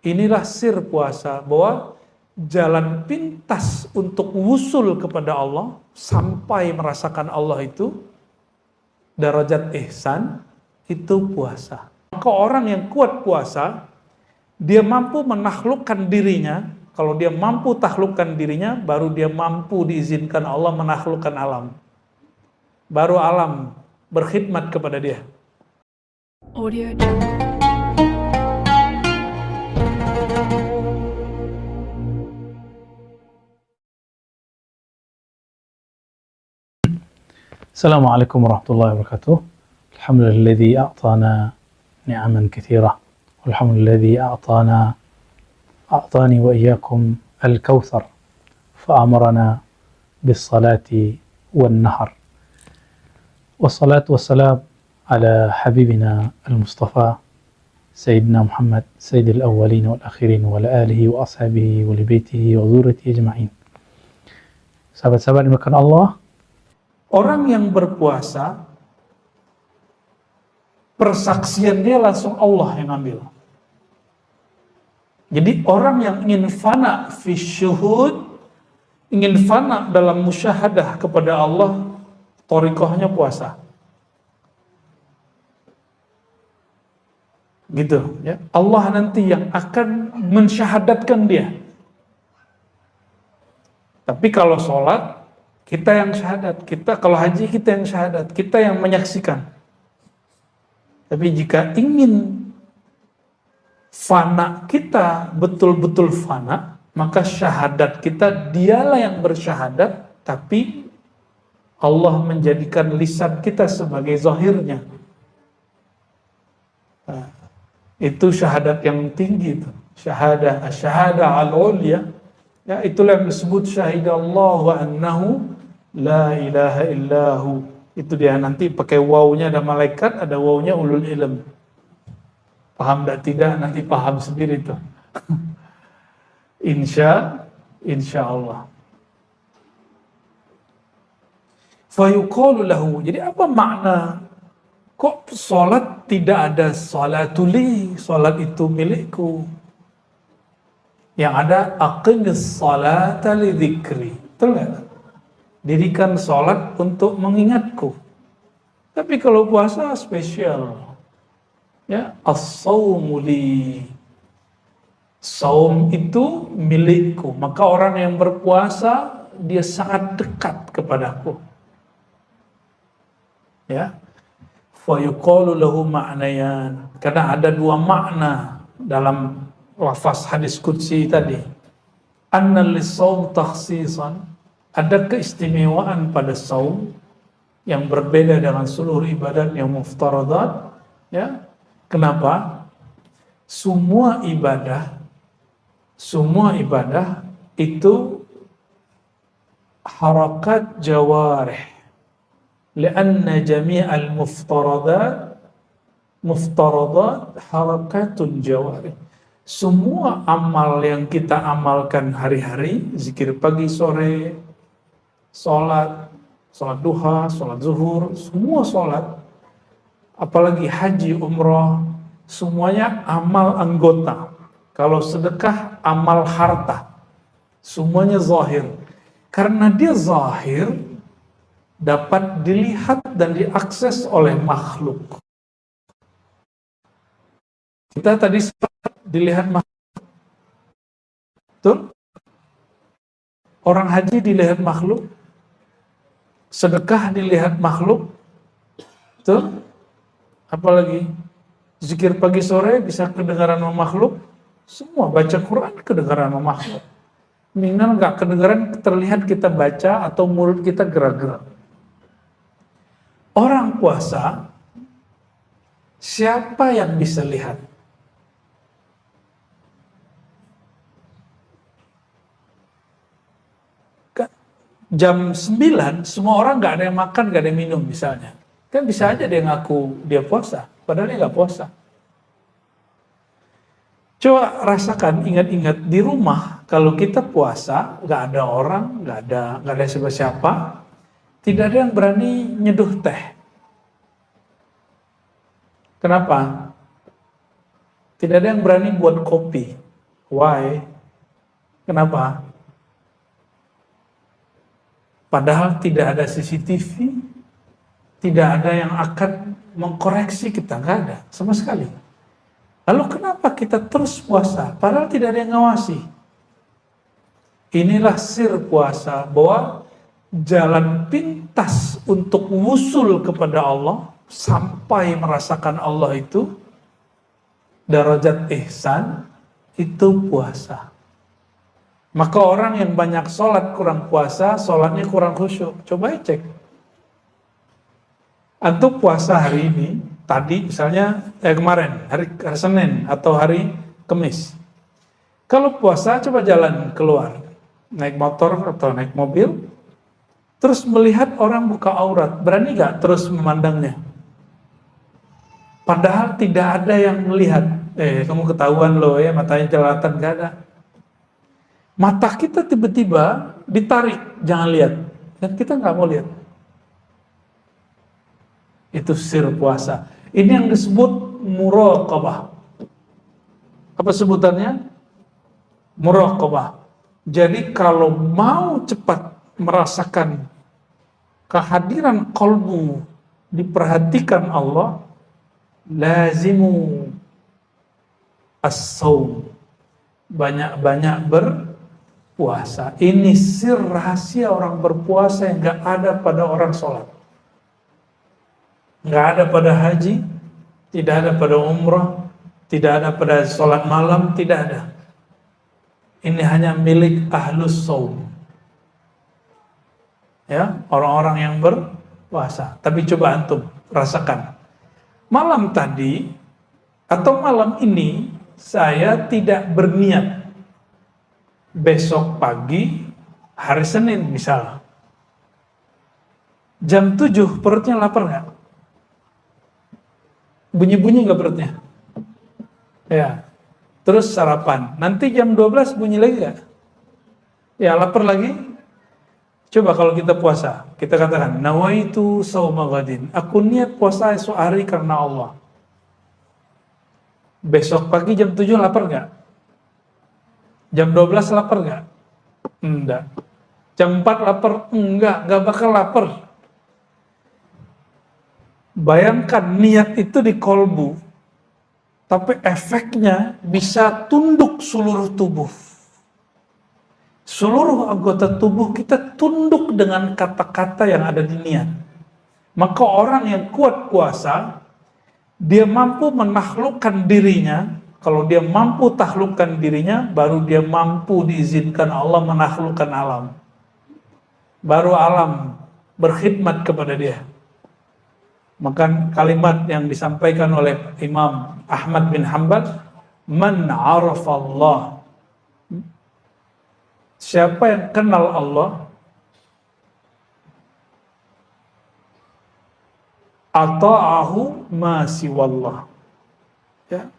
Inilah sir puasa, bahwa jalan pintas untuk wusul kepada Allah, sampai merasakan Allah itu, darajat ihsan, itu puasa. Maka orang yang kuat puasa, dia mampu menaklukkan dirinya. Kalau dia mampu taklukkan dirinya, baru dia mampu diizinkan Allah menaklukkan alam. Baru alam berkhidmat kepada dia. Audio Jungle. Assalamualaikum warahmatullahi wabarakatuh. Alhamdulilladzi a'tana ni'aman katsira. Walhamdulilladzi a'tani wa iyyakum al-kautsar fa amarna bis-salati wan-nahar. Wassalatu wassalam ala habibina al-Mustafa Sayyidina Muhammad sayyidil awwalin wal akhirin wa ala alihi wa ashabihi wa li baitihi wa dzurriyyatihi ajma'in. Sahabat-sahabat dimuliakan Allah, orang yang berpuasa, persaksian dia langsung Allah yang ambil. Jadi orang yang ingin fana fi syuhud, ingin fana dalam musyahadah kepada Allah, thariqahnya puasa. Gitu ya. Allah nanti yang akan mensyahadatkan dia. Tapi kalau sholat, kita yang syahadat, kita kalau haji kita yang syahadat, kita yang menyaksikan. Tapi jika ingin fana kita betul-betul fana, maka syahadat kita dialah yang bersyahadat, tapi Allah menjadikan lisan kita sebagai zahirnya. Nah, itu syahadat yang tinggi itu. Syahadah al-ulya. Ya, itulah yang disebut syahidallahu annahu la ilaha illahu. Itu dia nanti pakai wawunya ada malaikat, ada wawunya ulul ilm. Paham tidak? Nanti paham sendiri itu. Insya Allah. Fayuqalu lahu. Jadi apa makna? Kok sholat tidak ada sholatuli? Sholat itu milikku. Yang ada aqimis sholata li dzikri. Betul nggak? Dirikan sholat untuk mengingatku. Tapi kalau puasa spesial. Ya, as-shaumu li. Saum itu milikku. Maka orang yang berpuasa, dia sangat dekat kepadaku. Ya. Fa yuqalu lahu ma'nayan. Karena ada dua makna dalam lafaz hadis qudsi tadi. Anna lis-shaum takhsisan. Ada keistimewaan pada saum yang berbeda dengan seluruh ibadat yang muftaradat. Ya. Kenapa? Semua ibadah itu harakat jawarih. Lianna jami'al muftaradat harakatun jawarih. Semua amal yang kita amalkan hari-hari, zikir pagi sore, sholat duha, sholat zuhur, semua sholat, apalagi haji, umrah, semuanya amal anggota. Kalau sedekah, amal harta, semuanya zahir. Karena dia zahir, dapat dilihat dan diakses oleh makhluk. Kita tadi dilihat makhluk. Betul? Orang haji dilihat makhluk. Sedekah dilihat makhluk. Betul? Apalagi zikir pagi sore bisa kedengaran sama makhluk. Semua baca Quran kedengaran sama makhluk. Minimal nggak kedengaran, terlihat kita baca atau mulut kita gerak-gerak. Orang puasa, siapa yang bisa lihat? Jam 9, semua orang nggak ada yang makan, nggak ada yang minum misalnya. Kan bisa aja dia ngaku dia puasa, padahal dia nggak puasa. Coba rasakan, ingat-ingat di rumah, kalau kita puasa, nggak ada orang, nggak ada siapa-siapa, tidak ada yang berani nyeduh teh. Kenapa? Tidak ada yang berani buat kopi. Why? Kenapa? Padahal tidak ada CCTV, tidak ada yang akan mengkoreksi kita, nggak ada sama sekali. Lalu kenapa kita terus puasa? Padahal tidak ada yang ngawasi. Inilah sir puasa, bahwa jalan pintas untuk wusul kepada Allah, sampai merasakan Allah itu, darajat ihsan, itu puasa. Maka orang yang banyak sholat kurang puasa, sholatnya kurang khusyuk. Coba cek. Antum puasa hari ini, tadi misalnya kemarin, hari Senin atau hari Kamis. Kalau puasa coba jalan keluar, naik motor atau naik mobil, terus melihat orang buka aurat, berani gak terus memandangnya? Padahal tidak ada yang melihat. Kamu ketahuan loh ya, matanya jelalatan, gak ada. Mata kita tiba-tiba ditarik, jangan lihat. Dan kita nggak mau lihat. Itu sir puasa. Ini yang disebut muraqabah. Apa sebutannya? Muraqabah. Jadi kalau mau cepat merasakan kehadiran qalbu, diperhatikan Allah, lazimu as-saum. Banyak-banyak berpuasa. Ini sir rahasia orang berpuasa yang gak ada pada orang sholat. Gak ada pada haji, tidak ada pada umrah, tidak ada pada sholat malam, tidak ada. Ini hanya milik ahlus saum. Ya, orang-orang yang berpuasa. Tapi coba antum rasakan. Malam tadi atau malam ini saya tidak berniat besok pagi hari Senin misal. Jam 7 perutnya lapar nggak? Bunyi-bunyi nggak perutnya? Ya. Terus sarapan. Nanti jam 12 bunyi lagi nggak? Ya lapar lagi. Coba kalau kita puasa, kita katakan nawaitu shauma ghadin. Aku niat puasa esok hari karena Allah. Besok pagi jam 7 lapar nggak? Jam 12 lapar nggak? Enggak. Jam 4 lapar? Nggak bakal lapar. Bayangkan niat itu di kolbu, tapi efeknya bisa tunduk seluruh tubuh. Seluruh anggota tubuh kita tunduk dengan kata-kata yang ada di niat. Maka orang yang kuat puasa, dia mampu menaklukkan dirinya. Kalau dia mampu taklukkan dirinya, baru dia mampu diizinkan Allah menaklukkan alam. Baru alam berkhidmat kepada dia. Maka kalimat yang disampaikan oleh Imam Ahmad bin Hanbal, man arafallah. Siapa yang kenal Allah, ata'ahu ma siwallah. Ya.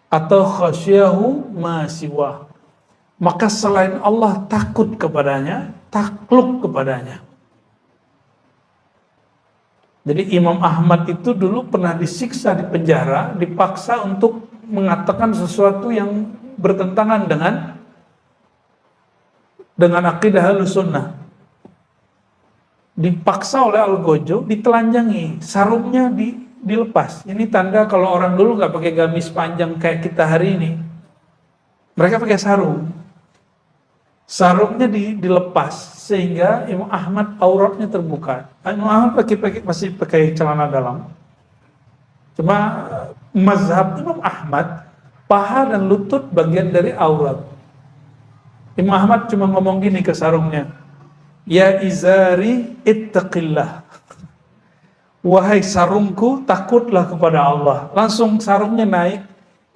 Atau khasyahu ma siwah. Maka selain Allah takut kepadanya, takluk kepadanya. Jadi Imam Ahmad itu dulu pernah disiksa di penjara, dipaksa untuk mengatakan sesuatu yang bertentangan dengan akidah Ahlussunnah. Dipaksa oleh Al-Gojo, ditelanjangi, sarungnya dilepas. Ini tanda kalau orang dulu nggak pakai gamis panjang kayak kita hari ini. Mereka pakai sarung. Sarungnya dilepas sehingga Imam Ahmad auratnya terbuka. Imam Ahmad masih pakai celana dalam. Cuma mazhab Imam Ahmad, paha dan lutut bagian dari aurat. Imam Ahmad cuma ngomong gini ke sarungnya, ya izari ittaqillah. Wahai sarungku, takutlah kepada Allah. Langsung sarungnya naik.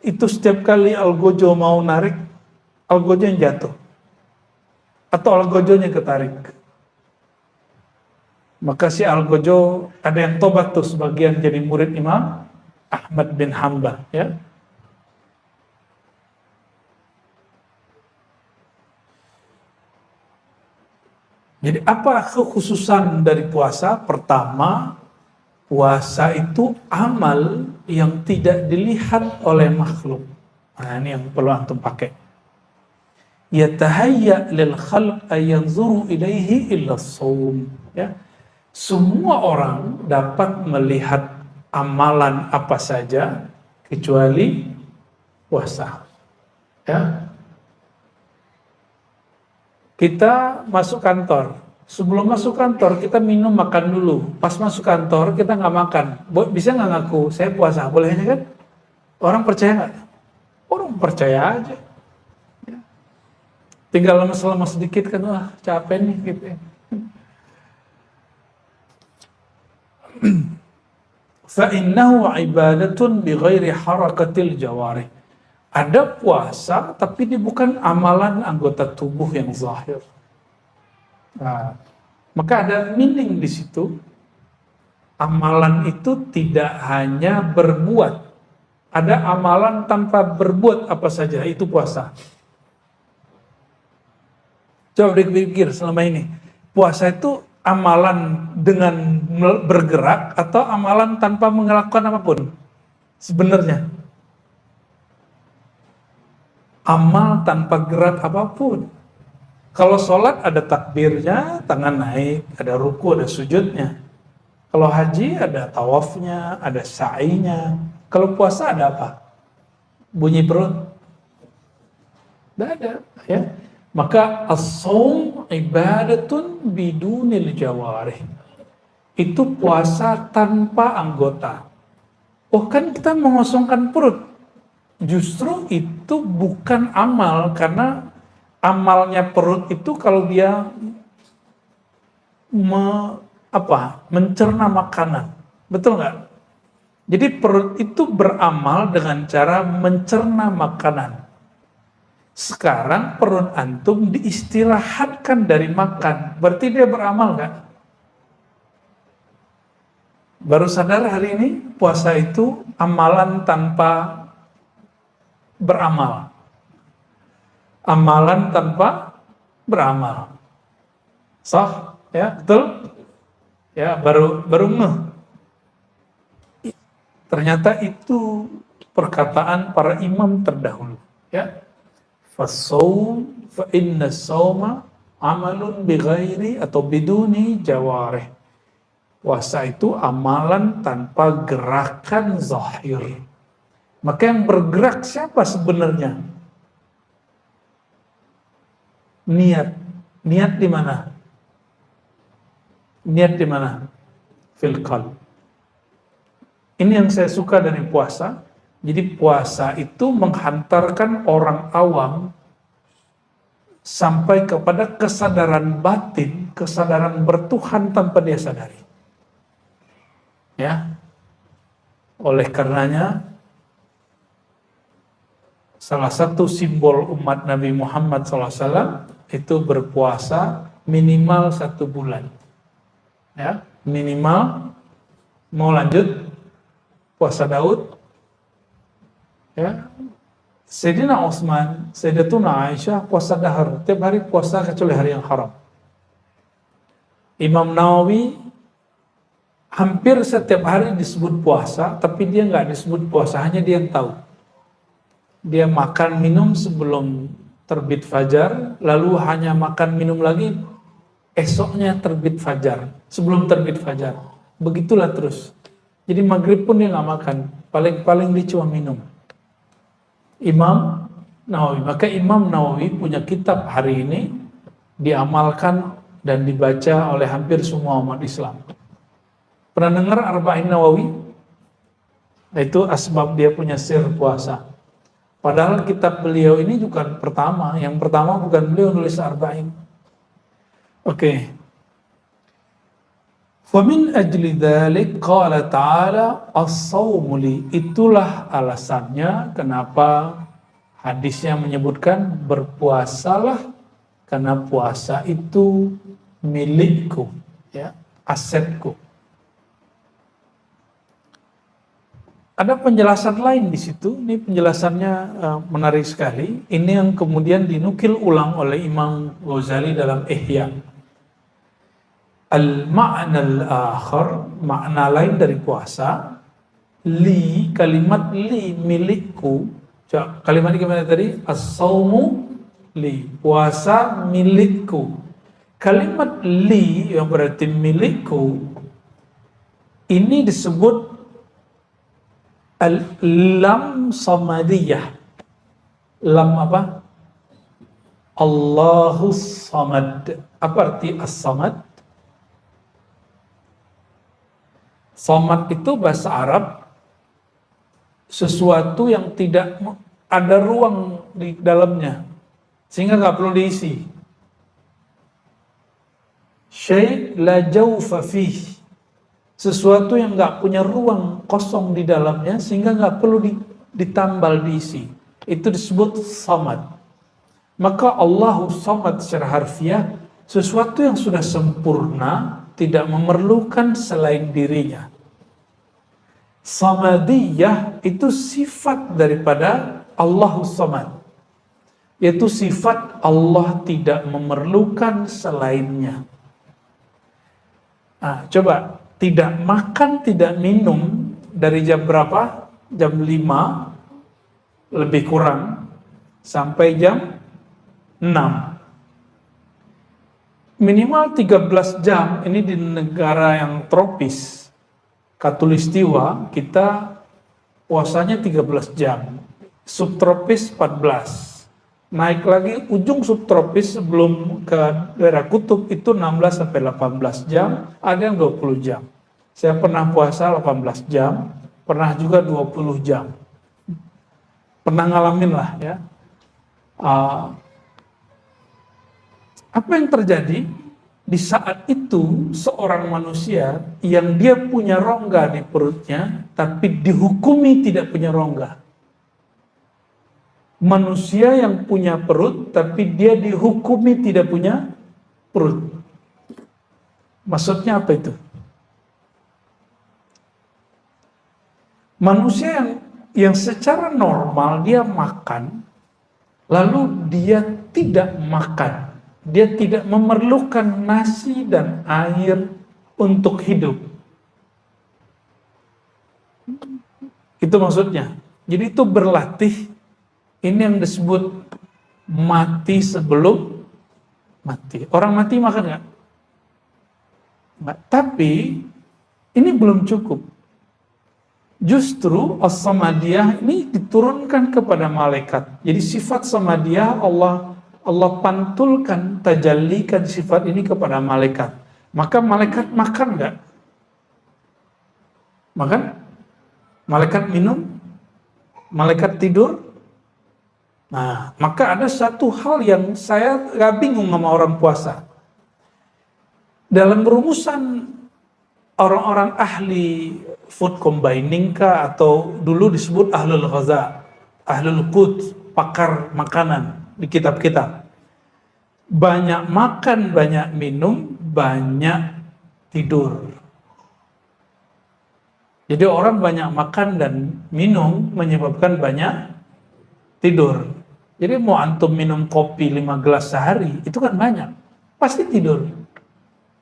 Itu setiap kali Al-Gojo mau narik, Al-Gojo yang jatuh. Atau Al-Gojonya ketarik. Maka si Al-Gojo ada yang tobat tuh sebagian jadi murid Imam Ahmad bin Hanbal, ya. Jadi apa kekhususan dari puasa? Pertama, puasa itu amal yang tidak dilihat oleh makhluk. Nah, ini yang perlu antum pakai. Yatahayya lil khalq ay yanzuru ilaihi illa shaum. Ya. Semua orang dapat melihat amalan apa saja kecuali puasa. Ya. Kita masuk kantor. Sebelum masuk kantor kita minum makan dulu. Pas masuk kantor kita nggak makan. Bisa nggak ngaku saya puasa? Bolehnya kan? Orang percaya nggak? Orang percaya aja. Ya. Tinggal lemes-lemes sedikit kan, wah capek nih gitu ya. Fa'innahu ibadatun bighairi harakatil jawarih. Ada puasa tapi ini bukan amalan anggota tubuh yang zahir. Nah, maka ada meaning di situ. Amalan itu tidak hanya berbuat. Ada amalan tanpa berbuat apa saja, itu puasa. Coba dipikir selama ini. Puasa itu amalan dengan bergerak atau amalan tanpa melakukan apapun? Sebenarnya. Amal tanpa gerak apapun. Kalau sholat ada takbirnya, tangan naik, ada ruku, ada sujudnya. Kalau haji ada tawafnya, ada sa'inya. Kalau puasa ada apa? Bunyi perut? Tidak ada. Ya. Maka as-shaum ibadatun bidunil jawarih. Itu puasa tanpa anggota. Oh kan kita mengosongkan perut. Justru itu bukan amal, karena amalnya perut itu kalau dia mencerna makanan. Betul nggak? Jadi perut itu beramal dengan cara mencerna makanan. Sekarang perut antum diistirahatkan dari makan. Berarti dia beramal nggak? Baru sadar hari ini puasa itu amalan tanpa beramal. Amalan tanpa beramal. Sah? Ya, betul? Ya, baru ngeh. Ternyata itu perkataan para imam terdahulu. Ya. Fasawm fa inna sawma amalun bighairi atau biduni jawarih. Puasa itu amalan tanpa gerakan zahir. Maka yang bergerak siapa sebenarnya? Niat. Niat di mana? Niat di mana? Fil qalb. Ini yang saya suka dari puasa. Jadi puasa itu menghantarkan orang awam sampai kepada kesadaran batin, kesadaran bertuhan tanpa dia sadari. Ya. Oleh karenanya salah satu simbol umat Nabi Muhammad SAW itu berpuasa minimal 1 bulan. Ya, minimal. Mau lanjut puasa Daud. Ya, Sayyidina Utsman, Sayyidatuna Aisyah puasa dahar, tiap hari puasa kecuali hari yang haram. Imam Nawawi hampir setiap hari disebut puasa, tapi dia nggak disebut puasa, hanya dia yang tahu. Dia makan minum sebelum terbit fajar, lalu hanya makan minum lagi esoknya terbit fajar, sebelum terbit fajar. Begitulah terus. Jadi maghrib pun dia nggak makan, paling-paling dia cuma minum. Imam Nawawi, maka Imam Nawawi punya kitab hari ini diamalkan dan dibaca oleh hampir semua umat Islam. Pernah dengar Arba'in Nawawi? Itu asbab dia punya sir puasa. Padahal kitab beliau ini bukan pertama. Yang pertama bukan beliau nulis Arba'in. Oke. Famin ajli dzalik qala ta'ala as-shawmu li. Itulah alasannya kenapa hadisnya menyebutkan berpuasalah karena puasa itu milikku, ya, asetku. Ada penjelasan lain di situ. Ini penjelasannya menarik sekali. Ini yang kemudian dinukil ulang oleh Imam Ghazali dalam Ihya. Al-ma'na al-akhar, makna lain dari puasa, li, kalimat li, milikku, Coba, kalimat gimana tadi? As-saumu li, puasa milikku. Kalimat li yang berarti milikku ini disebut lam samadiyah. Lam apa? Allahus samad. Apa arti as-samad? Samad itu bahasa Arab sesuatu yang tidak ada ruang di dalamnya sehingga nggak perlu diisi. Syai' la jawfa fih, sesuatu yang nggak punya ruang kosong di dalamnya sehingga nggak perlu ditambal diisi. Itu disebut samad. Maka Allahu samad secara harfiah sesuatu yang sudah sempurna, tidak memerlukan selain dirinya. Samadiyah itu sifat daripada Allahu samad, yaitu sifat Allah tidak memerlukan selainnya. Nah, coba, tidak makan, tidak minum dari jam berapa? Jam 5 lebih kurang sampai jam 6. Minimal 13 jam, ini di negara yang tropis, Katulistiwa, kita puasanya 13 jam. Subtropis 14. Naik lagi ujung subtropis sebelum ke daerah kutub itu 16 sampai 18 jam, ada yang 20 jam. Saya pernah puasa 18 jam, pernah juga 20 jam. Pernah ngalamin lah ya. Apa yang terjadi? Di saat itu seorang manusia yang dia punya rongga di perutnya tapi dihukumi tidak punya rongga. Manusia yang punya perut tapi dia dihukumi tidak punya perut. Maksudnya apa itu? Manusia yang secara normal dia makan lalu dia tidak makan. Dia tidak memerlukan nasi dan air untuk hidup. Itu maksudnya. Jadi itu berlatih. Ini yang disebut mati sebelum mati. Orang mati makan nggak? Nggak. Tapi ini belum cukup. Justru as-samadiyah ini diturunkan kepada malaikat. Jadi sifat samadiyah Allah pantulkan, tajallikan sifat ini kepada malaikat. Maka malaikat makan enggak? Makan? Malaikat minum? Malaikat tidur? Nah, maka ada satu hal yang saya gak bingung sama orang puasa. Dalam rumusan orang-orang ahli food combining kah, atau dulu disebut ahlul ghaza, ahlul qud, pakar makanan di kitab-kitab. Banyak makan, banyak minum, banyak tidur. Jadi orang banyak makan dan minum menyebabkan banyak tidur. Jadi mau antum minum kopi 5 gelas sehari, itu kan banyak. Pasti tidur.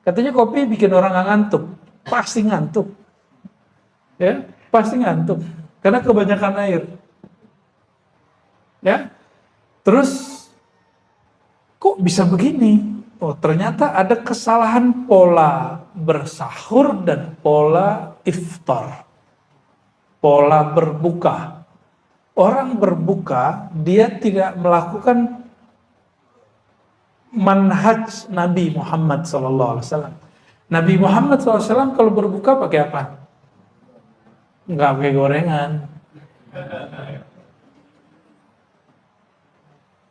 Katanya kopi bikin orang nggak ngantuk. Pasti ngantuk. Ya, pasti ngantuk. Karena kebanyakan air. Ya. Terus kok bisa begini? Oh, ternyata ada kesalahan pola bersahur dan pola iftar. Pola berbuka. Orang berbuka, dia tidak melakukan manhaj Nabi Muhammad SAW. Nabi Muhammad SAW kalau berbuka pakai apa? Enggak pakai gorengan.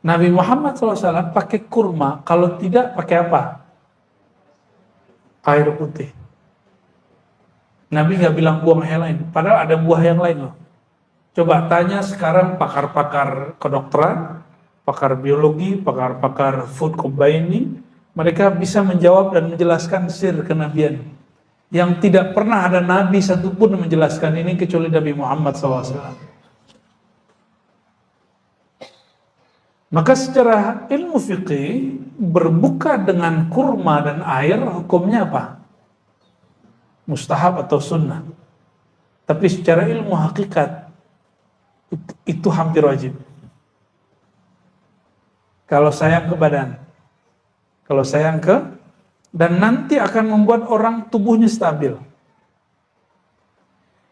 Nabi Muhammad SAW pakai kurma, kalau tidak pakai apa? Air putih. Nabi nggak bilang buang yang lain, padahal ada buah yang lain loh. Coba tanya sekarang pakar-pakar kedokteran, pakar biologi, pakar-pakar food combining, mereka bisa menjawab dan menjelaskan sir kenabian. Yang tidak pernah ada Nabi satupun menjelaskan ini kecuali Nabi Muhammad SAW. Maka secara ilmu fikih, berbuka dengan kurma dan air hukumnya apa? Mustahab atau sunnah. Tapi secara ilmu hakikat, Itu hampir wajib. Kalau sayang ke badan. Kalau sayang ke, dan nanti akan membuat orang tubuhnya stabil.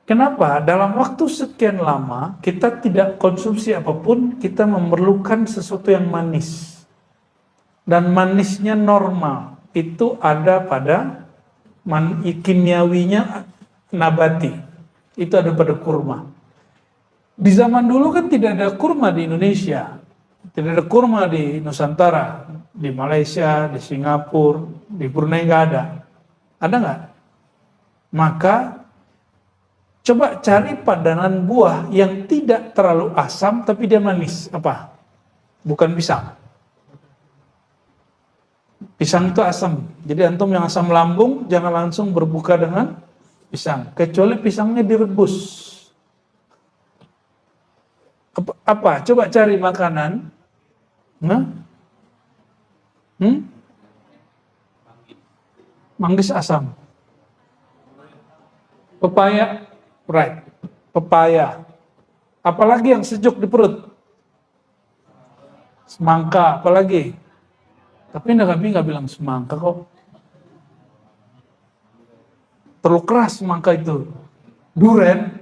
Kenapa? Dalam waktu sekian lama, kita tidak konsumsi apapun, kita memerlukan sesuatu yang manis. Dan manisnya normal. Itu ada pada kimiawinya nabati. Itu ada pada kurma. Di zaman dulu kan tidak ada kurma di Indonesia. Tidak ada kurma di Nusantara. Di Malaysia, di Singapura, di Brunei nggak ada. Ada nggak? Maka coba cari padanan buah yang tidak terlalu asam tapi dia manis. Apa? Bukan pisang. Pisang itu asam. Jadi antum yang asam lambung jangan langsung berbuka dengan pisang. Kecuali pisangnya direbus. Apa? Coba cari makanan. Manggis asam. Pepaya, right. Pepaya. Apalagi yang sejuk di perut? Semangka, apalagi? Tapi kami nggak bilang semangka kok. Terlalu keras semangka itu. Duren.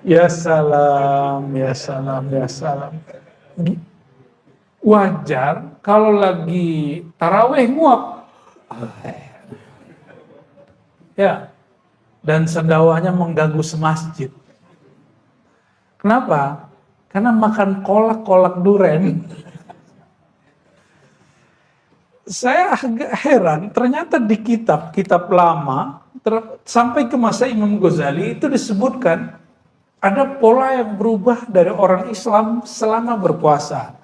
Ya salam, ya salam, ya salam. Wajar kalau lagi taraweh nguap. Ya. Dan sendawanya mengganggu semasjid. Kenapa? Karena makan kolak-kolak duren. Saya agak heran, ternyata di kitab lama, sampai ke masa Imam Ghazali itu disebutkan ada pola yang berubah dari orang Islam selama berpuasa,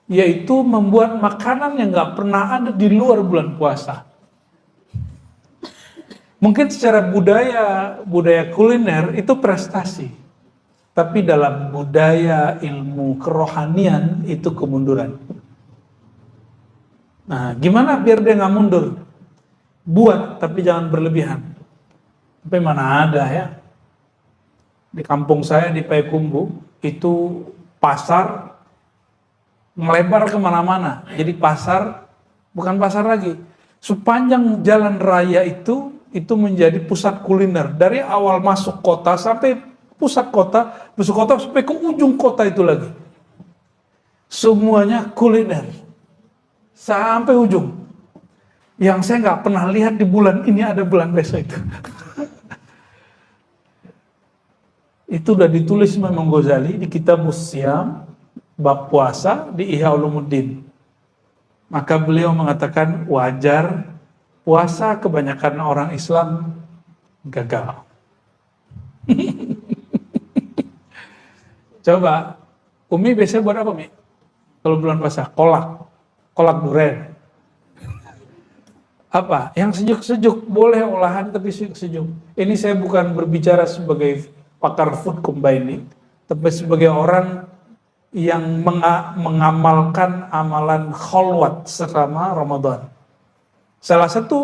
yaitu membuat makanan yang nggak pernah ada di luar bulan puasa. Mungkin secara budaya kuliner itu prestasi, tapi dalam budaya ilmu kerohanian itu kemunduran. Nah, gimana biar dia nggak mundur? Buat, tapi jangan berlebihan. Tapi mana ada ya? Di kampung saya di Payakumbuh itu pasar melebar kemana-mana. Jadi pasar bukan pasar lagi. Sepanjang jalan raya itu menjadi pusat kuliner. Dari awal masuk kota sampai pusat kota, masuk kota sampai ke ujung kota itu lagi. Semuanya kuliner. Sampai ujung. Yang saya nggak pernah lihat di bulan ini ada bulan besok itu. Itu udah ditulis Imam Ghazali di kitab Musyam, bab puasa di Ihya Ulumuddin. Maka beliau mengatakan wajar puasa kebanyakan orang Islam gagal. Coba, Umi biasanya buat apa, Mi? Kalau bulan puasa, kolak duren. Apa? Yang sejuk-sejuk, boleh olahan tapi sejuk-sejuk. Ini saya bukan berbicara sebagai pakar food combining, tapi sebagai orang yang mengamalkan amalan khalwat selama Ramadan. Salah satu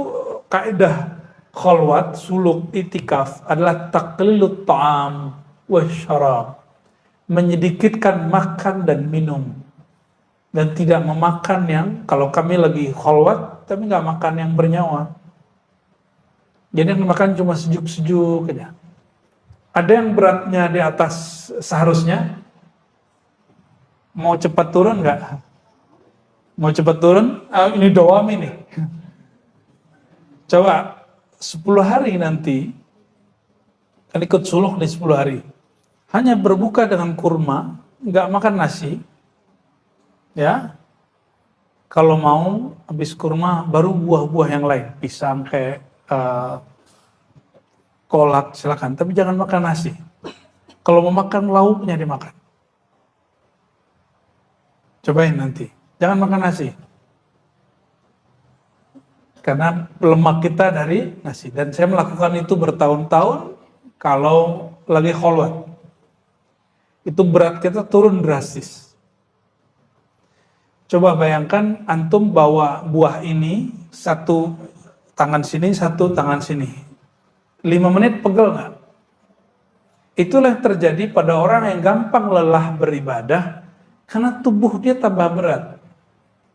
kaidah khalwat, suluk, itikaf adalah taqlilut ta'am wa syarab. Menyedikitkan makan dan minum. Dan tidak memakan yang, kalau kami lagi khalwat, tapi nggak makan yang bernyawa. Jadi yang makan cuma sejuk-sejuk aja. Ada yang beratnya di atas seharusnya, mau cepat turun nggak? Mau cepat turun? Ini doam ini. Coba 10 hari nanti, kan ikut suluk di 10 hari. Hanya berbuka dengan kurma, nggak makan nasi. Ya, kalau mau habis kurma baru buah-buah yang lain, pisang kayak kolak silakan, tapi jangan makan nasi. Kalau mau makan lauknya dimakan. Cobain nanti, jangan makan nasi. Karena lemak kita dari nasi. Dan saya melakukan itu bertahun-tahun kalau lagi khalwat. Itu berat kita turun drastis. Coba bayangkan antum bawa buah ini, satu tangan sini, satu tangan sini. 5 menit pegel nggak? Itulah yang terjadi pada orang yang gampang lelah beribadah karena tubuh dia tambah berat.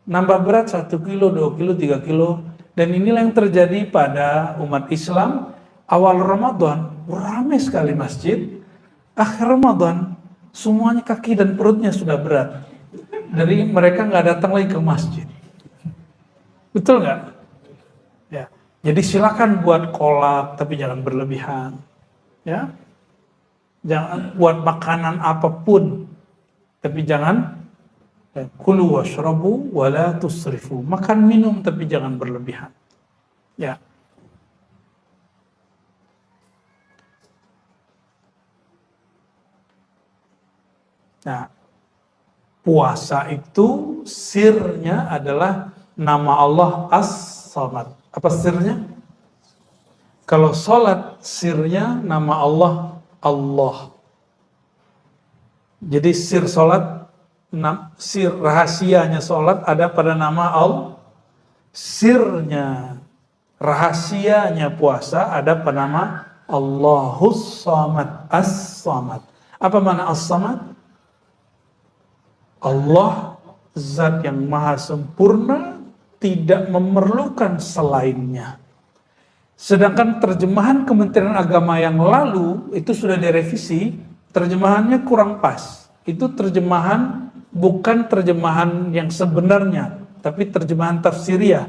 Nambah berat 1 kilo, 2 kilo, 3 kilo. Dan inilah yang terjadi pada umat Islam. Awal Ramadan, ramai sekali masjid. Akhir Ramadan, semuanya kaki dan perutnya sudah berat. Dari mereka nggak datang lagi ke masjid. Betul nggak? Ya. Jadi silakan buat kolak, tapi jangan berlebihan. Ya. Jangan buat makanan apapun, tapi jangan kulu washrabu wala tusrifu. Makan minum tapi jangan berlebihan. Ya. Nah, puasa itu sirnya adalah nama Allah As-Samad. Apa sirnya? Kalau sholat sirnya nama Allah Allah. Jadi sir sholat, sir rahasianya sholat ada pada nama Allah. Sirnya, rahasianya puasa ada pada nama Allahus Samad, As-Samad. Apa makna As-Samad? Allah zat yang maha sempurna, tidak memerlukan selainnya. Sedangkan terjemahan Kementerian Agama yang lalu itu sudah direvisi, terjemahannya kurang pas. Itu terjemahan bukan terjemahan yang sebenarnya, tapi terjemahan tafsiriyah.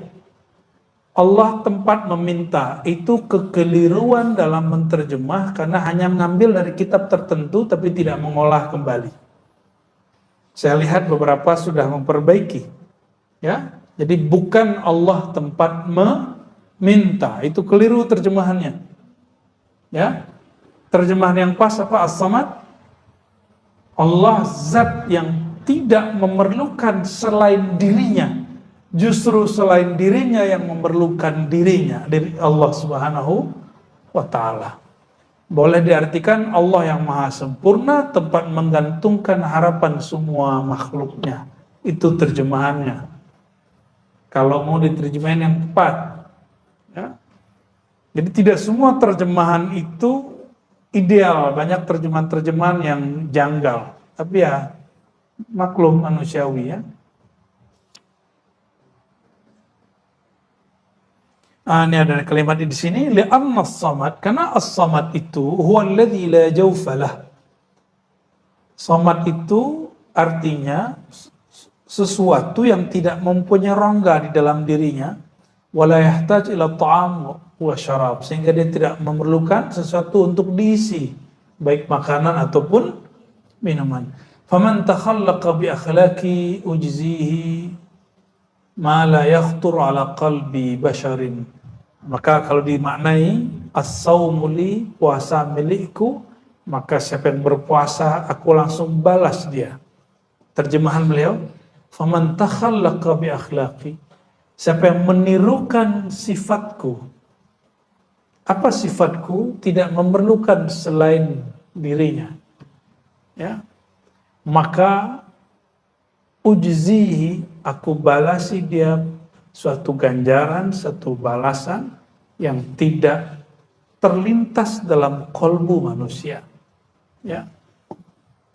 Allah tempat meminta, itu kekeliruan dalam menterjemah karena hanya mengambil dari kitab tertentu tapi tidak mengolah kembali. Saya lihat beberapa sudah memperbaiki. Ya, jadi bukan Allah tempat meminta, itu keliru terjemahannya. Ya, terjemahan yang pas apa? As-Samad. Allah zat yang tidak memerlukan selain dirinya. Justru selain dirinya yang memerlukan dirinya, dari Allah Subhanahu wa Ta'ala. Boleh diartikan Allah yang maha sempurna, tempat menggantungkan harapan semua makhluknya. Itu terjemahannya. Kalau mau diterjemahin yang tepat. Ya. Jadi tidak semua terjemahan itu ideal. Banyak terjemahan-terjemahan yang janggal. Tapi ya maklum manusiawi ya. Ini ada kalimat di sini, li'anna as-samad, karena as-samad itu huwa alladzi la jawfa lah. Samad itu artinya sesuatu yang tidak mempunyai rongga di dalam dirinya, wala yahtaj ila ta'am wa syarab, sehingga dia tidak memerlukan sesuatu untuk diisi, baik makanan ataupun minuman. Faman takhallaqa bi akhlaqi ujzihi ma la yakhtur ala qalbi basharin. Maka kalau dimaknai as-saumu li, puasa milikku, maka siapa yang berpuasa aku langsung balas dia. Terjemahan beliau, faman takhallaqa bi akhlaqi, siapa yang menirukan sifatku. Apa sifatku? Tidak memerlukan selain dirinya. Ya. Maka ujzihi, aku balasi dia suatu ganjaran, satu balasan yang tidak terlintas dalam kolbu manusia. Ya.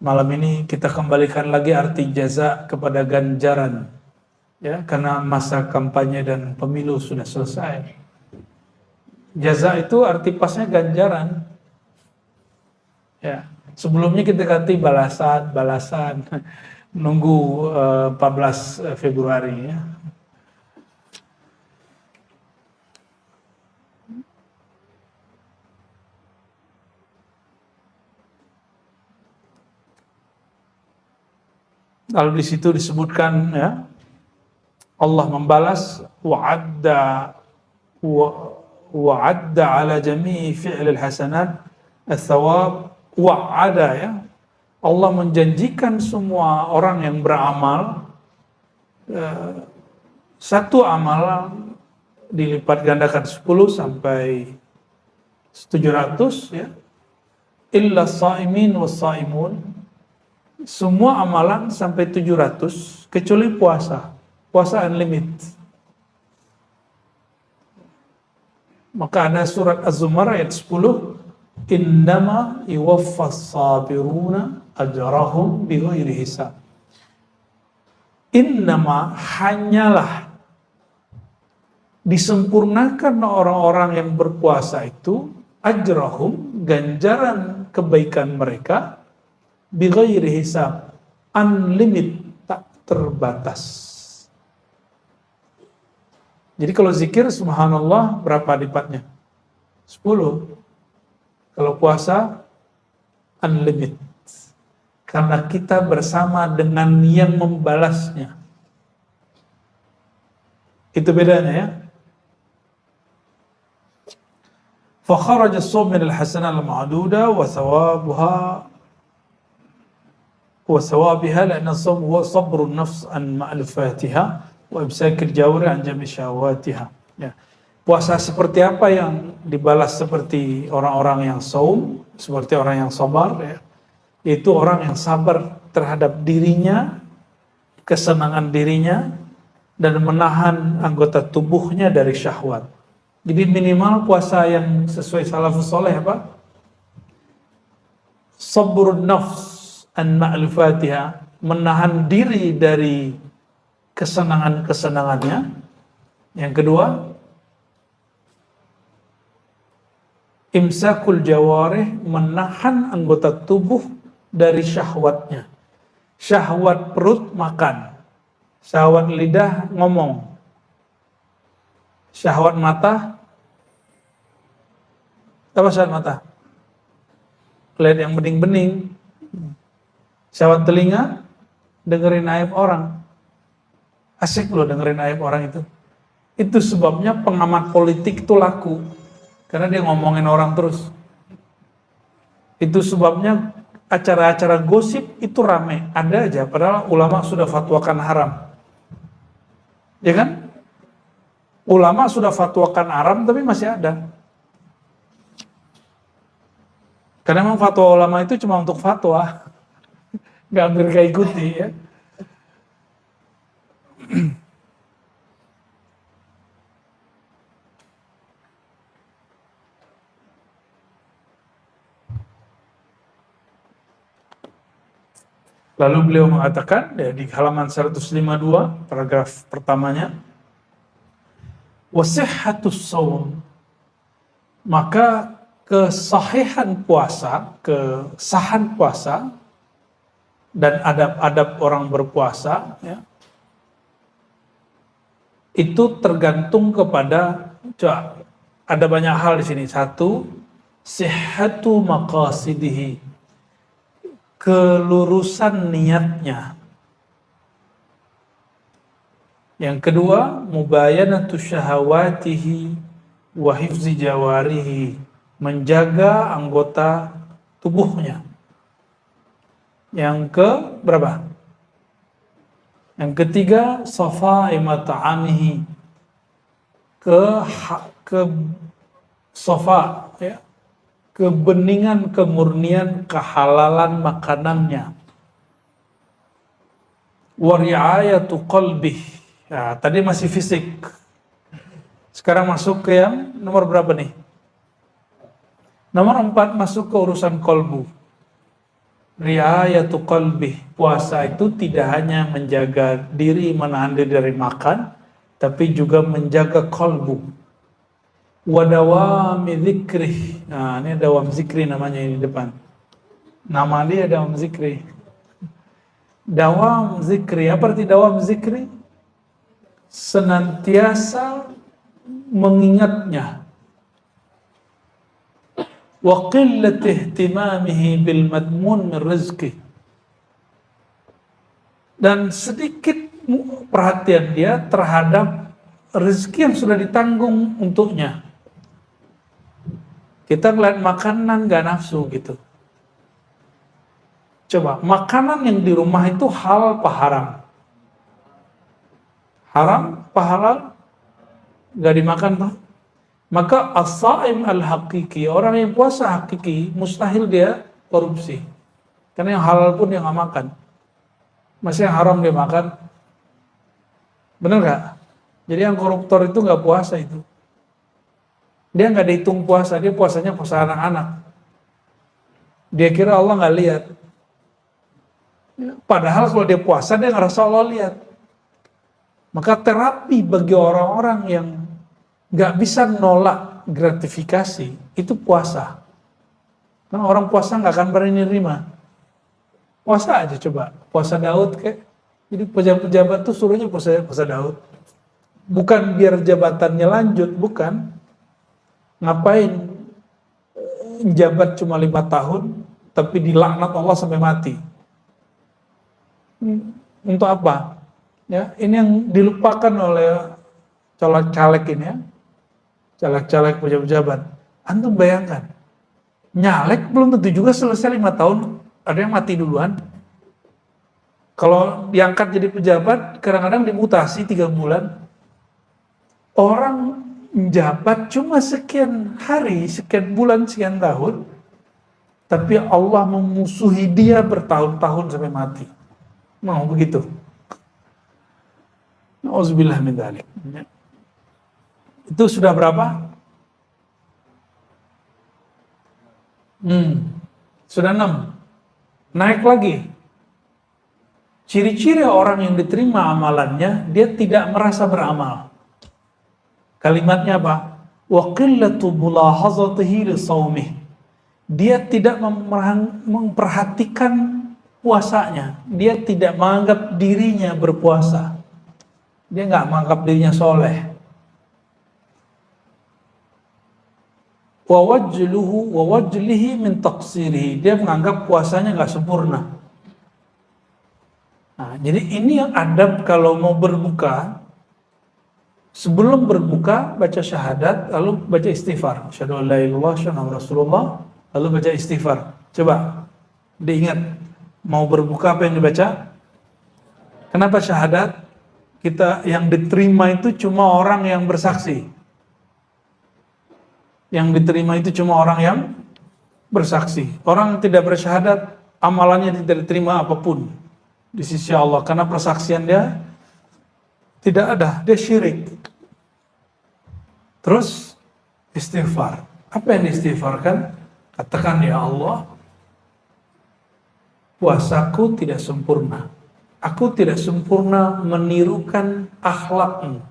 Malam ini kita kembalikan lagi arti jaza kepada ganjaran. Ya, karena masa kampanye dan pemilu sudah selesai. Jaza itu arti pasnya ganjaran. Ya. Sebelumnya kita ganti balasan. Nunggu 14 Februari ya. Lalu di situ disebutkan ya, Allah membalas wa'adda ala jami'i fi'lil hasanat ats-tsawab wa'ada ya. Allah menjanjikan semua orang yang beramal satu amal dilipat gandakan 10 sampai 700 ya. Illa sha'imin was-sha'imun, semua amalan sampai 700 kecuali puasa. Puasa unlimited. Maka ada surat Az-Zumar ayat 10, Innama yuwaffas sabiruna ajrahum bighairi hisab. Innama hanyalah disempurnakan orang-orang yang berpuasa itu ajrahum ganjaran kebaikan mereka bighairi hisab, unlimited, tak terbatas. Jadi kalau zikir subhanallah berapa lipatnya? 10. Kalau puasa unlimited. Karena kita bersama dengan yang membalasnya. Itu bedanya ya. فخرج الصوم من الحسنة المعدودة وثوابها لأن الصوم هو صبر النفس عن مألفاتها وإمساك الجوارح عن جميع شهواتها. Ya. Puasa seperti apa yang dibalas seperti orang-orang yang saum, seperti orang yang sabar, ya. Yaitu orang yang sabar terhadap dirinya, kesenangan dirinya, dan menahan anggota tubuhnya dari syahwat. Jadi minimal puasa yang sesuai salafus soleh apa? Sabrun nafs an ma'lufatiha, menahan diri dari kesenangan-kesenangannya. Yang kedua, imsakul jawarih, menahan anggota tubuh dari syahwatnya. Syahwat perut makan, syahwat lidah ngomong, syahwat mata, apa syahwat mata? Lihat yang bening-bening. Syahwat telinga, dengerin aib orang. Asik loh dengerin aib orang itu. Itu sebabnya pengamat politik itu laku. Karena dia ngomongin orang terus. Itu sebabnya acara-acara gosip itu rame. Ada aja, padahal ulama sudah fatwakan haram. Ya kan? Ulama sudah fatwakan haram, tapi masih ada. Karena memang fatwa ulama itu cuma untuk fatwa. Nggak mereka ikuti ya. Lalu beliau mengatakan ya, di halaman 152 paragraf pertamanya, wasihhatus shaum, maka kesahihan puasa, kesahan puasa dan adab-adab orang berpuasa ya, itu tergantung kepada, coba, ada banyak hal di sini. Satu, sihhatu maqasidihi, kelurusan niatnya. Yang kedua, mubayanatu syahawatihi wa hifzi jawarihi, menjaga anggota tubuhnya. Yang ke berapa? Yang ketiga, safai mata'amihi, ke safa ya, kebeningan, kemurnian, kehalalan makanannya. Wa ri'ayatu qalbih. Ya, tadi masih fisik. Sekarang masuk ke yang nomor berapa nih? Nomor 4, masuk ke urusan kolbu. Ri'ayatu qalbih. Puasa itu tidak hanya menjaga diri, menahan diri dari makan, tapi juga menjaga kolbu. Wadawami zikrih. Nah, ini dawam zikri namanya ini depan. Nama dia dawam zikri. Dawam zikri. Apa arti dawam zikri? Senantiasa mengingatnya. Wa qillat ihtimamihi bil madmun min rizqi. Dan sedikit perhatian dia terhadap rezeki yang sudah ditanggung untuknya. Kita ngeliat makanan gak nafsu gitu. Coba, makanan yang di rumah itu halal apa haram? Haram apa halal? Gak dimakan toh? Maka as-saim al-hakiki, orang yang puasa hakiki, mustahil dia korupsi. Karena yang halal pun dia gak makan. Masih yang haram dia makan. Bener gak? Jadi yang koruptor itu gak puasa itu. Dia nggak dihitung puasa, dia puasanya puasa anak-anak. Dia kira Allah nggak lihat. Padahal kalau dia puasa dia ngerasa Allah lihat. Maka terapi bagi orang-orang yang nggak bisa nolak gratifikasi itu puasa. Karena orang puasa nggak akan berani nerima. Puasa aja coba, puasa Daud kayak. Jadi pejabat-pejabat tuh suruhnya puasa Daud. Bukan biar jabatannya lanjut, bukan. Ngapain jabat cuma 5 tahun, tapi dilaknat Allah sampai mati. Untuk apa? Ya, ini yang dilupakan oleh caleg-caleg ini ya. Caleg-caleg pejabat-pejabat. Antum bayangkan, nyalek belum tentu juga selesai 5 tahun, ada yang mati duluan. Kalau diangkat jadi pejabat, kadang-kadang dimutasi 3 bulan. Orang menjabat cuma sekian hari, sekian bulan, sekian tahun, tapi Allah memusuhi dia bertahun-tahun sampai mati. Mau begitu? Nauzubillah min dzalik. Itu sudah berapa? Sudah 6. Naik lagi. Ciri-ciri orang yang diterima amalannya, dia tidak merasa beramal. Kalimatnya apa? Wa qillatu mulahazatihi li shaumih. Dia tidak memperhatikan puasanya. Dia tidak menganggap dirinya berpuasa. Dia nggak menganggap dirinya soleh. Wa wajlihi min taqsirihi. Dia menganggap puasanya nggak sempurna. Nah, jadi ini yang adab kalau mau berbuka. Sebelum berbuka baca syahadat, lalu baca istighfar. Asyhadu an la ilaha illallah, asyhadu anna Rasulullah, lalu baca istighfar. Coba diingat, mau berbuka apa yang dibaca? Kenapa syahadat? Kita yang diterima itu cuma orang yang bersaksi. Yang diterima itu cuma orang yang bersaksi. Orang yang tidak bersyahadat, amalannya tidak diterima apapun di sisi Allah. Karena persaksian dia tidak ada, dia syirik. Terus istighfar. Apa yang diistighfarkan? Katakan, ya Allah, puasaku tidak sempurna. Aku tidak sempurna menirukan akhlakmu.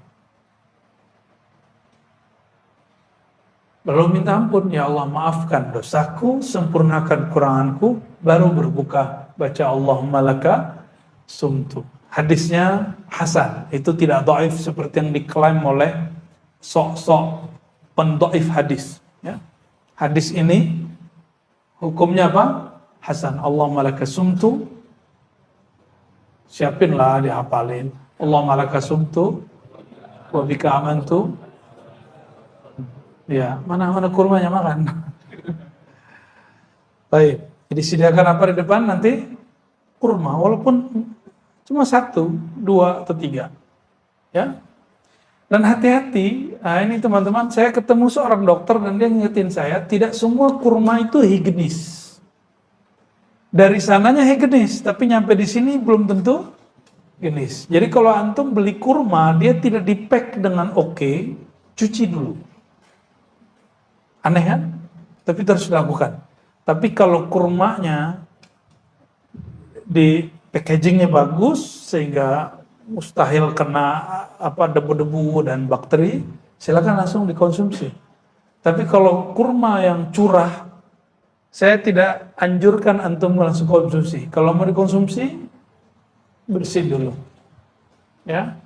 Lalu minta ampun, ya Allah maafkan dosaku, sempurnakan kuranganku, baru berbuka. Baca Allahumma laka sumtu. Hadisnya hasan, itu tidak dhaif seperti yang diklaim oleh sok-sok pendhaif hadis. Ya. Hadis ini hukumnya apa? Hasan. Allahumma laka sumtu. Siapinlah dihafalin. Allahumma laka sumtu wa bika amantu. Ya, mana kurmanya makan. Baik, disediakan apa di depan nanti? Kurma, walaupun cuma 1, 2, atau 3. Ya. Dan hati-hati, nah ini teman-teman, saya ketemu seorang dokter dan dia ngingetin saya, tidak semua kurma itu higienis. Dari sananya higienis, tapi nyampe di sini belum tentu higienis. Jadi kalau antum beli kurma, dia tidak di-pack dengan oke, cuci dulu. Aneh kan? Tapi terus dilakukan. Tapi kalau kurmanya di packagingnya bagus sehingga mustahil kena debu-debu dan bakteri, silakan langsung dikonsumsi. Tapi kalau kurma yang curah, saya tidak anjurkan antum langsung konsumsi. Kalau mau dikonsumsi, bersih dulu. Ya,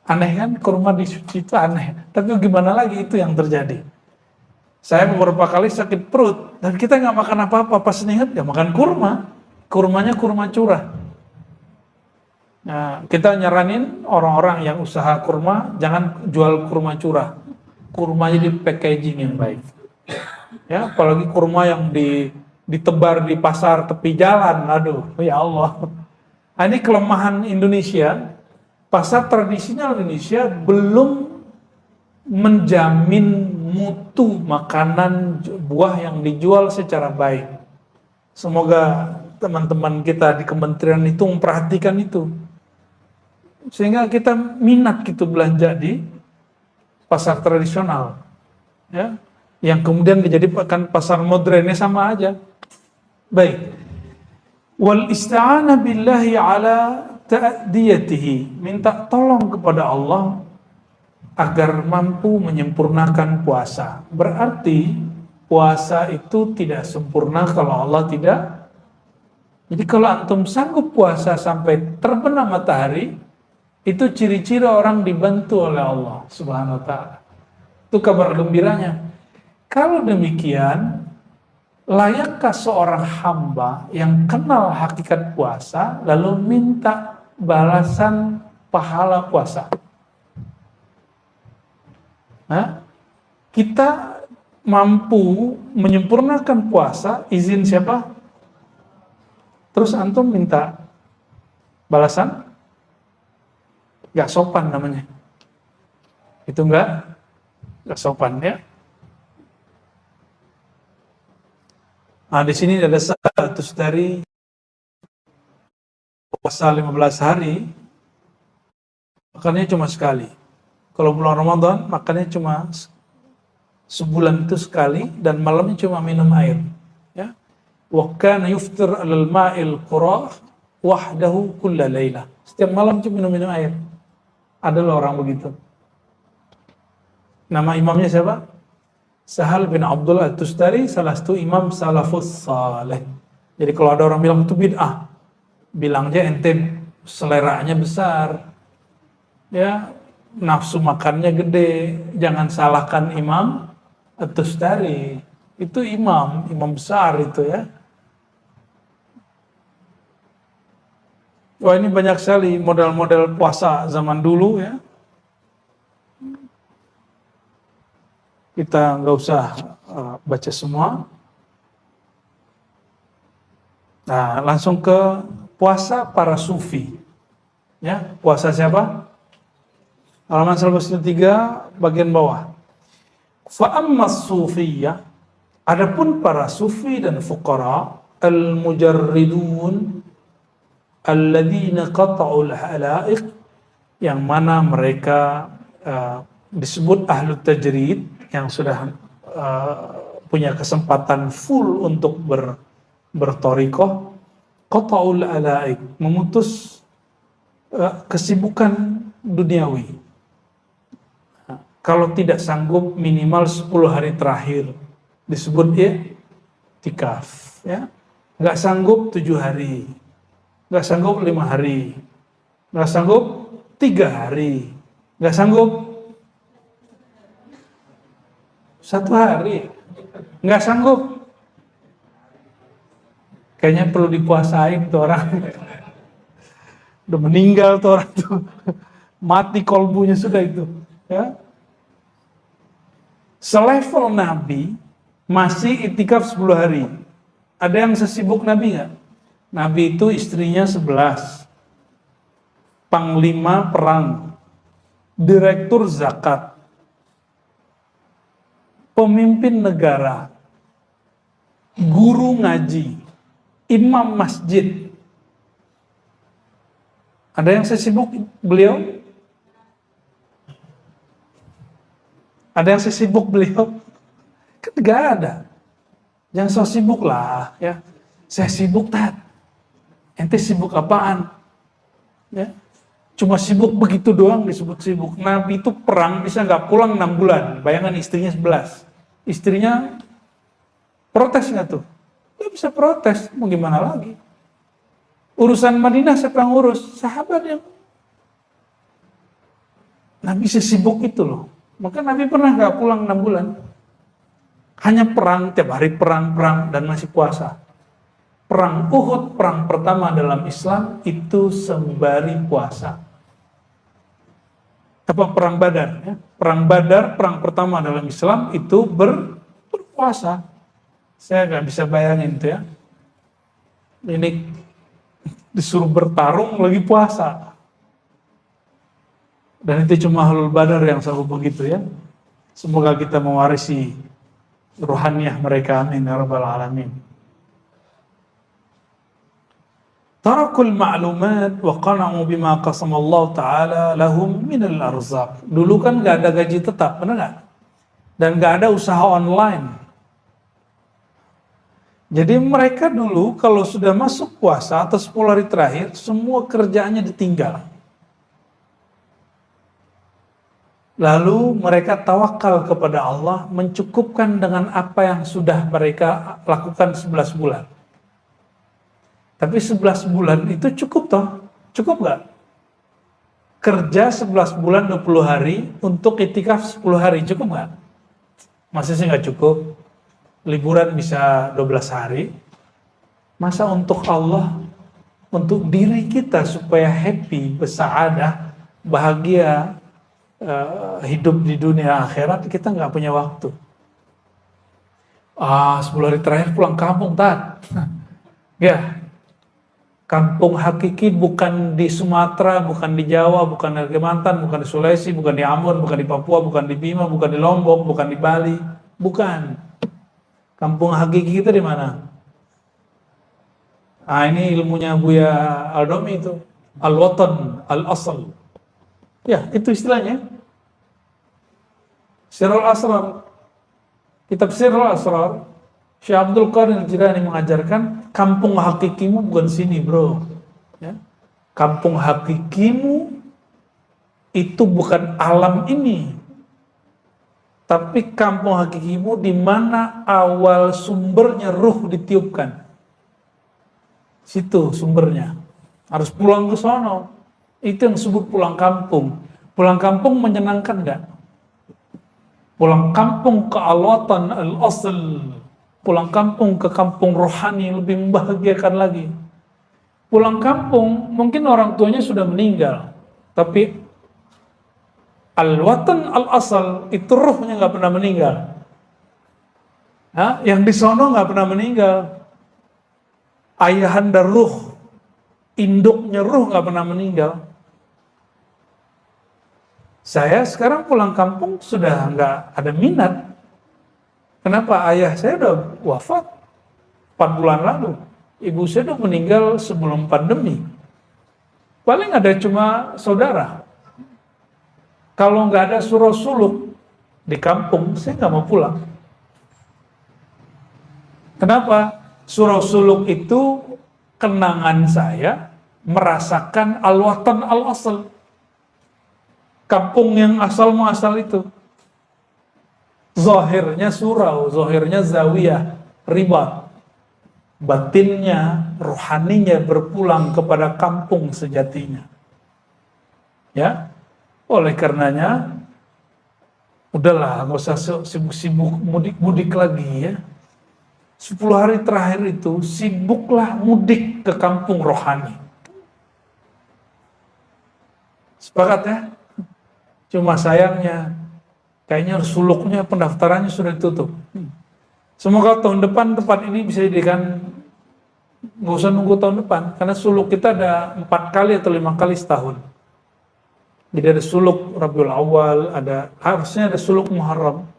aneh kan, kurma disuci itu aneh. Tapi gimana lagi, itu yang terjadi. Saya beberapa kali sakit perut dan kita nggak makan apa-apa, pas ingat ya makan kurma. Kurmanya kurma curah. Nah, kita nyaranin orang-orang yang usaha kurma jangan jual kurma curah. Kurmanya di packaging yang baik. Ya, apalagi kurma yang ditebar di pasar tepi jalan. Aduh, ya Allah. Nah, ini kelemahan Indonesia. Pasar tradisional Indonesia belum menjamin mutu makanan buah yang dijual secara baik. Semoga teman-teman kita di kementerian itu memperhatikan itu. Sehingga kita minat gitu belanja di pasar tradisional. Ya, yang kemudian dijadikan pasar modernnya sama aja. Baik. Wal isti'anah billahi ala ta'diyatihi, minta tolong kepada Allah agar mampu menyempurnakan puasa. Berarti puasa itu tidak sempurna kalau Allah tidak. Jadi kalau antum sanggup puasa sampai terbenam matahari, itu ciri-ciri orang dibantu oleh Allah Subhanahu wa ta'ala. Itu kabar gembiranya. Kalau demikian, layakkah seorang hamba yang kenal hakikat puasa lalu minta balasan pahala puasa? Nah, kita mampu menyempurnakan puasa, izin siapa? Terus antum minta balasan? Gak sopan namanya. Itu gak sopan ya. Nah, di sini ada status dari puasa 15 hari, makannya cuma sekali. Kalau bulan Ramadan, makannya cuma sebulan itu sekali, dan malamnya cuma minum air. Ya. Wa kana yuftir 'alal ma'il qura wahdahu kulla lailah. Setiap malam cuma minum air. Ada loh orang begitu. Nama imamnya siapa? Sahal bin Abdullah At-Tustari, salah satu imam salafus saleh. Jadi kalau ada orang bilang itu bid'ah, bilangnya ente seleranya besar, ya nafsu makannya gede, jangan salahkan Imam At-Tustari. Itu imam besar itu ya. Wah, ini banyak sekali model-model puasa zaman dulu ya. Kita nggak usah baca semua. Nah, langsung ke puasa para sufi. Ya, puasa siapa? Halaman 103 bagian bawah. Fa ammas sufiyah, adapun para sufi dan fuqara al-mujarridun alladzina qata'ul halaiq, yang mana mereka disebut ahlu tajrid, yang sudah punya kesempatan full untuk bertorikoh, qata'ul alaik, memutus kesibukan duniawi. Kalau tidak sanggup minimal 10 hari terakhir, disebut i'tikaf, ya. Nggak sanggup 7 hari, nggak sanggup 5 hari, nggak sanggup 3 hari, nggak sanggup 1 hari, nggak sanggup. Kayaknya perlu dipuasain tuh orang. Udah meninggal tuh orang tuh. Mati kolbunya sudah itu. Ya. Selevel Nabi masih itikaf 10 hari. Ada yang sesibuk Nabi nggak? Nabi itu istrinya 11. Panglima perang. Direktur zakat. Pemimpin negara, guru ngaji, imam masjid. Ada yang sesibuk beliau? Ada yang sesibuk beliau? Kan gak ada. Jangan so sibuk lah, ya. Saya sibuk, Tat. Ente sibuk apaan? Ya. Cuma sibuk begitu doang disebut sibuk. Nabi itu perang bisa nggak pulang 6 bulan. Bayangan istrinya 11. Istrinya protes nggak tuh? Nggak bisa protes, mau gimana lagi? Urusan Madinah siapa yang urus? Sahabat yang. Nabi sesibuk itu loh. Maka Nabi pernah nggak pulang 6 bulan. Hanya perang, tiap hari perang dan masih puasa. Perang Uhud, perang pertama dalam Islam, itu sembari puasa. Apa perang Badar? Ya? Perang Badar, perang pertama dalam Islam, itu berpuasa. Saya nggak bisa bayangin itu ya. Ini disuruh bertarung lagi puasa. Dan itu cuma Ahlul Badar yang sanggup begitu ya. Semoga kita mewarisi ruhaniyah mereka, amin ya rabbal alamin. Tarakul ma'lumat wa qana'u bima qasamallahu ta'ala lahum minal arzaq. Dulu kan gak ada gaji tetap, benar gak? Dan gak ada usaha online. Jadi mereka dulu kalau sudah masuk puasa atau 10 hari terakhir, semua kerjaannya ditinggal. Lalu mereka tawakal kepada Allah, mencukupkan dengan apa yang sudah mereka lakukan 11 bulan. Tapi 11 bulan itu cukup toh? Cukup nggak? Kerja 11 bulan 20 hari untuk itikaf 10 hari, cukup nggak? Masa sih nggak cukup? Liburan bisa 12 hari. Masa untuk Allah, untuk diri kita supaya happy, bersaadah, bahagia, hidup di dunia akhirat, kita nggak punya waktu. 10 hari terakhir pulang kampung, Tat. Ya, kampung hakiki bukan di Sumatera, bukan di Jawa, bukan di Kalimantan, bukan di Sulawesi, bukan di Ambon, bukan di Papua, bukan di Bima, bukan di Lombok, bukan di Bali. Bukan. Kampung hakiki kita di mana? Ini ilmunya Buya Aldomi itu. Al-Watan, Al-Asal. Ya, itu istilahnya. Sirrul Asrar. Kitab Sirrul Asrar. Syekh Abdul Qadir Jilani mengajarkan, kampung hakikimu bukan sini, bro. Ya. Kampung hakikimu itu bukan alam ini. Tapi kampung hakikimu di mana awal sumbernya ruh ditiupkan. Situ sumbernya. Harus pulang ke sono. Itu yang disebut pulang kampung. Pulang kampung menyenangkan enggak? Pulang kampung ke al-watan al-asl. Pulang kampung ke kampung rohani lebih membahagiakan lagi. Pulang kampung mungkin orang tuanya sudah meninggal. Tapi al-watan al-asal itu ruhnya nggak pernah meninggal. Yang di sono nggak pernah meninggal. Ayahanda ruh, induknya ruh nggak pernah meninggal. Saya sekarang pulang kampung sudah nggak ada minat. Kenapa? Ayah saya udah wafat 4 bulan lalu. Ibu saya udah meninggal sebelum pandemi. Paling ada cuma saudara. Kalau nggak ada surau suluk di kampung, saya nggak mau pulang. Kenapa? Surau suluk itu kenangan saya merasakan al-watan al-asal. Kampung yang asal muasal itu. Zahirnya surau, zahirnya zawiyah, ribat. Batinnya, rohaninya berpulang kepada kampung sejatinya. Ya. Oleh karenanya, udahlah, nggak usah sibuk-sibuk mudik-mudik lagi ya. 10 hari terakhir itu sibuklah mudik ke kampung rohani. Sepakat ya? Cuma sayangnya, kayaknya suluknya pendaftarannya sudah ditutup. Semoga tahun depan tempat ini bisa dijadikan, nggak usah nunggu tahun depan, karena suluk kita ada 4 kali atau 5 kali setahun. Jadi ada suluk Rabiul Awal, harusnya ada suluk Muharram.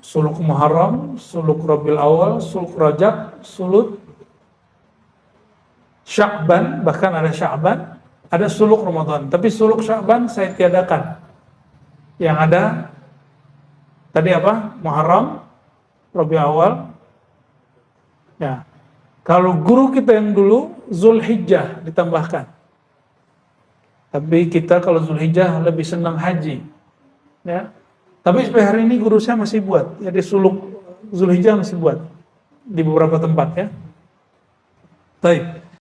Suluk Muharram, suluk Rabiul Awal, suluk Rajab, suluk Sya'ban, bahkan ada Sya'ban, ada suluk Ramadan. Tapi suluk Sya'ban saya tiadakan. Yang ada tadi apa? Muharram, Rabiul Awal. Ya. Kalau guru kita yang dulu Zulhijjah ditambahkan. Tapi kita kalau Zulhijjah lebih senang haji. Ya. Tapi sampai hari ini guru saya masih buat. Jadi suluk Zulhijjah masih buat. Di beberapa tempat ya. Baik.